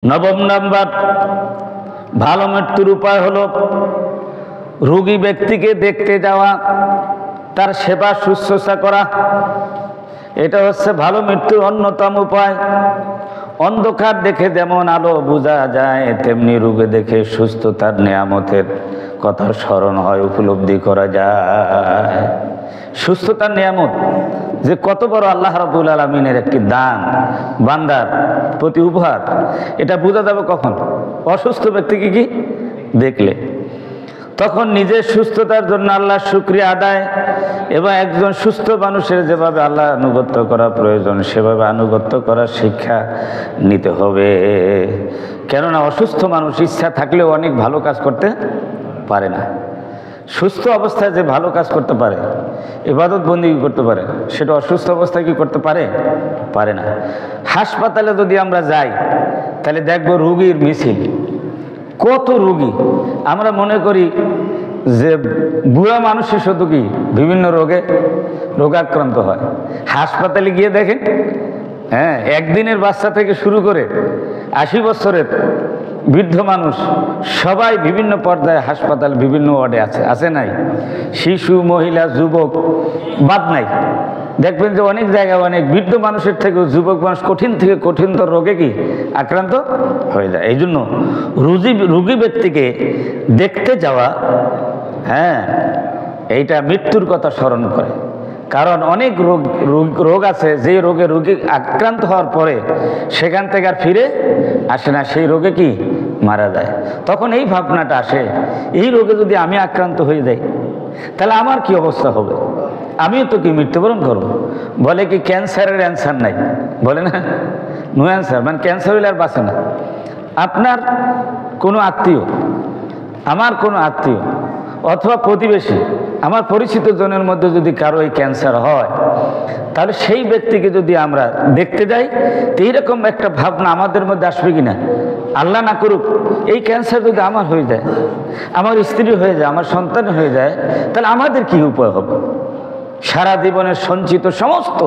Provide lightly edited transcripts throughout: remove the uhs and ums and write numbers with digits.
নবম নাম্বার ভালো মৃত্যুর উপায় হলো রোগী ব্যক্তিকে দেখতে যাওয়া, তার সেবা শুশ্রূষা করা। এটা হচ্ছে ভালো মৃত্যুর অন্যতম উপায়। অন্ধকার দেখে যেমন আলো বোঝা যায়, তেমনি রোগী দেখে সুস্থতার নিয়ামতের কথা স্মরণ হয়, উপলব্ধি করা যায়। সুস্থতার নিয়ামত যে কত বড় আল্লাহ রাব্বুল আলামিনের একটি দান, বান্দার প্রতি উপহার, এটা বোঝা যাবে কখন? অসুস্থ ব্যক্তিকে কি দেখলে। তখন নিজের সুস্থতার জন্য আল্লাহর শুকরিয়া আদায় এবং একজন সুস্থ মানুষের যেভাবে আল্লাহ আনুগত্য করা প্রয়োজন সেভাবে আনুগত্য করার শিক্ষা নিতে হবে। কেননা অসুস্থ মানুষ ইচ্ছা থাকলেও অনেক ভালো কাজ করতে পারে না। সুস্থ অবস্থায় যে ভালো কাজ করতে পারে, ইবাদত বন্দেগী করতে পারে, সেটা অসুস্থ অবস্থায় কি করতে পারে? পারে না। হাসপাতালে যদি আমরা যাই তাহলে দেখব রোগীর মিছিল, কত রোগী। আমরা মনে করি যে বুড়া মানুষের শুধু কি বিভিন্ন রোগাক্রান্ত হয়। হাসপাতালে গিয়ে দেখেন, হ্যাঁ, একদিনের বাচ্চা থেকে শুরু করে 80 বছরের বৃদ্ধ মানুষ সবাই বিভিন্ন পর্যায়ে হাসপাতাল বিভিন্ন ওয়ার্ডে আছে নাই? শিশু, মহিলা, যুবক বাদ নাই। দেখবেন যে অনেক জায়গায় অনেক বৃদ্ধ মানুষের থেকেও যুবক মানুষ কঠিন থেকে কঠিনতর রোগে কি আক্রান্ত হয়ে যায়। এই জন্য রোগী ব্যক্তিকে দেখতে যাওয়া, হ্যাঁ, এইটা মৃত্যুর কথা স্মরণ করে। কারণ অনেক রোগ আছে যে রোগে রোগী আক্রান্ত হওয়ার পরে সেখান থেকে আর ফিরে আসে না, সেই রোগে কি মারা যায়। তখন এই ভাবনাটা আসে, এই রোগে যদি আমি আক্রান্ত হয়ে যাই তাহলে আমার কি অবস্থা হবে? আমিও তো কি মৃত্যুবরণ করব। বলে কি ক্যান্সারের অ্যান্সার নাই, বলে না, নো অ্যান্সার, মানে ক্যান্সার হইলে আর বাঁচে না। আপনার কোনো আত্মীয়, আমার কোনো আত্মীয় অথবা প্রতিবেশী, আমার পরিচিত জনের মধ্যে যদি কারো এই ক্যান্সার হয় তাহলে সেই ব্যক্তিকে যদি আমরা দেখতে যাই তো এইরকম একটা ভাবনা আমাদের মধ্যে আসবে কিনা? আল্লাহ না করুক এই ক্যান্সার যদি আমার হয়ে যায়, আমার স্ত্রী হয়ে যায়, আমার সন্তান হয়ে যায়, তাহলে আমাদের কি উপায় হবে? সারা জীবনের সঞ্চিত সমস্ত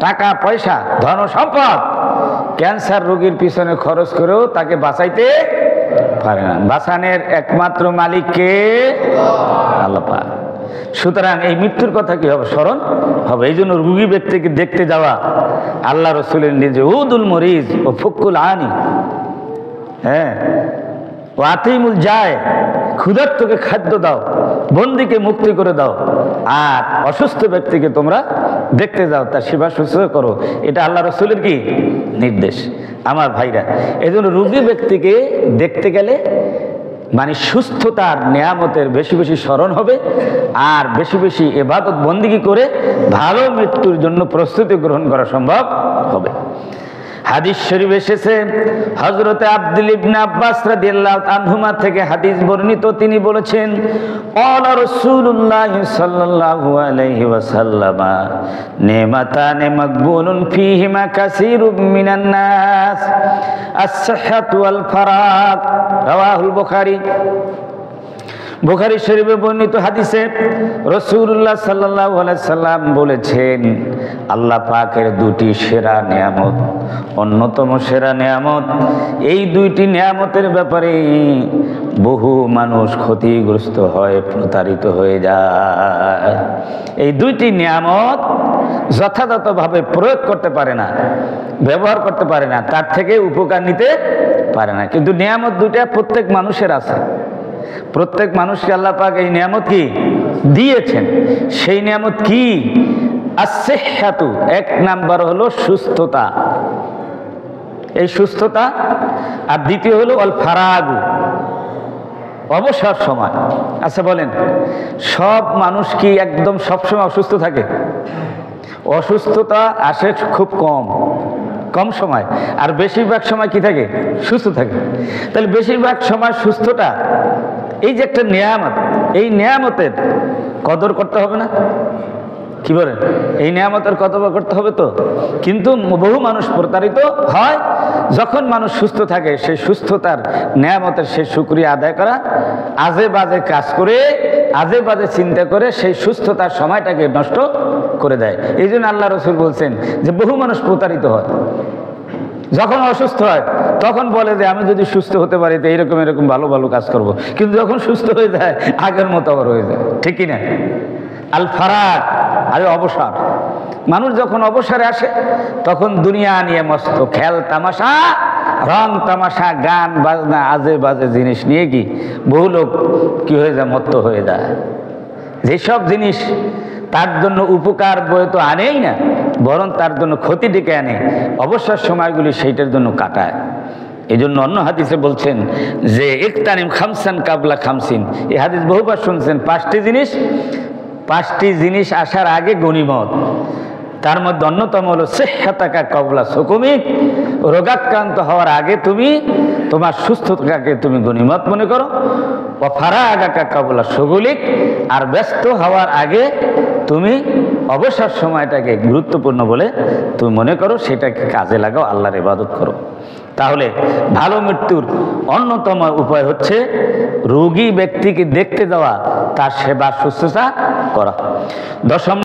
টাকা পয়সা ধন সম্পদ ক্যান্সার রোগীর পিছনে খরচ করেও তাকে বাঁচাইতে পারে না। বাঁচানোর একমাত্র মালিক কে? আল্লাহ পাক। সুতরাং এই মৃত্যুর কথা কি হবে? স্মরণ হবে। এই জন্য রোগী ব্যক্তিকে দেখতে যাওয়া আল্লাহ রসুলের নিজে উদুল মরিজ ও ফুকুল আনি, হ্যাঁ, ও আতিমুল যায়, ক্ষুধার্তকে খাদ্য দাও, বন্দীকে মুক্তি করে দাও, আর অসুস্থ ব্যক্তিকে তোমরা দেখতে যাও, তার সেবা শুশ্রূষা করো। এটা আল্লাহ রসুলের কি নির্দেশ। আমার ভাইরা, এই জন্য রোগী ব্যক্তিকে দেখতে গেলে মানে সুস্থতার নিয়ামতের বেশি বেশি স্মরণ হবে, আর বেশি বেশি ইবাদত বন্দেগী করে ভালো মৃত্যুর জন্য প্রস্তুতি গ্রহণ করা সম্ভব হবে। হাদিস শরীফ এসেছে, হযরতে আব্দুল ইবনে আব্বাস রাদিয়াল্লাহু আনহুমা থেকে হাদিস বর্ণিত, তিনি বলেছেন, ক্বালা রাসূলুল্লাহ সাল্লাল্লাহু আলাইহি ওয়াসাল্লাম, নেমাতানে মাকবুলুন ফীহিমা কাসীরুম মিনান নাস, আস-সিহহাতু ওয়াল ফারাগ। রাওয়াহুল বুখারী। বুখারী শরীফে বর্ণিত হাদিসে রাসূলুল্লাহ সাল্লাল্লাহু আলাইহি সাল্লাম বলেছেন, আল্লাহ পাকের দুটি সেরা নিয়ামত, অন্যতম সেরা নিয়ামত, এই দুইটি নিয়ামতের ব্যাপারে বহু মানুষ ক্ষতিগ্রস্ত হয়, প্রতারিত হয়ে যায়। এই দুইটি নিয়ামত যথাযথভাবে প্রয়োগ করতে পারে না, ব্যবহার করতে পারে না, তার থেকে উপকার নিতে পারে না। কিন্তু নিয়ামত দুইটা প্রত্যেক মানুষের আছে। প্রত্যেক মানুষকে আল্লাহ পাক এই নিয়ামত কি দিয়েছেন। সেই নিয়ামত কি? আস-সিহহাতু, এক নাম্বার হলো সুস্থতা, এই সুস্থতা। আর দ্বিতীয় হলো অল ফারাগু, অবসর সময়। আচ্ছা বলেন, সব মানুষ কি একদম সবসময় অসুস্থ থাকে? অসুস্থতা আসে খুব কম সময়, আর বেশিরভাগ সময় কি থাকে? সুস্থ থাকে। তাহলে বেশিরভাগ সময় সুস্থটা, এই যে একটা নিয়ামত, এই নিয়ামতের কদর করতে হবে না? কি বলেন? এই নিয়ামতের কদর করতে হবে তো। কিন্তু বহু মানুষ প্রতারিত হয় যখন মানুষ সুস্থ থাকে, সেই সুস্থতার নিয়ামতের সেই শুকরিয়া আদায় করা, আজে বাজে কাজ করে, আজে বাজে চিন্তা করে সেই সুস্থতার সময়টাকে নষ্ট করে দেয়। এই জন্য আল্লাহ রসুল বলছেন যে বহু মানুষ প্রতারিত হয়। যখন অসুস্থ হয় তখন বলে যে আমি যদি সুস্থ হতে পারি তো এরকম এরকম ভালো ভালো কাজ করব, কিন্তু যখন সুস্থ হয়ে যায় আগের মতো আবার হয়ে যায়। ঠিক কিনা? আল ফারাক, আর অবসর। মানুষ যখন অবসরে আসে তখন দুনিয়া নিয়ে মস্ত, খেল তামাশা, রং তামাশা, গান বাজনা, আজে বাজে জিনিস নিয়ে কি বহু লোক কি হয়ে যায়, মত্ত হয়ে যায়। যেসব জিনিস তার জন্য উপকার বয়ে তো আনেই না, বরং তার জন্য ক্ষতি ডেকে আনে, অবসর সময়গুলি সেইটার জন্য কাটায়। এই জন্য অন্য হাদিসে বলছেন যে ইকতানিম খামসান কাবলা খামসিন। এই হাদিস বহুবার শুনছেন। পাঁচটি জিনিস আসার আগে গনিমত। তার মধ্যে অন্যতম হলো সিহহাতাকা কাবলা সুকুমিক। রোগাক্রান্ত হওয়ার আগে তুমি তোমার সুস্থতাকে তুমি গনিমত মনে করো। ও ফারাগাকা কাবলা শুগুলিক, আর ব্যস্ত হওয়ার আগে তুমি অবসর সময়টাকে গুরুত্বপূর্ণ বলে তুমি মনে করো, সেটাকে কাজে লাগাও, আল্লাহর ইবাদত করো। তাহলে ভালো মৃত্যুর অন্যতম উপায় হচ্ছে রোগী ব্যক্তিকে দেখতে যাওয়া, তার সেবা শুশ্রূষা করা। দশম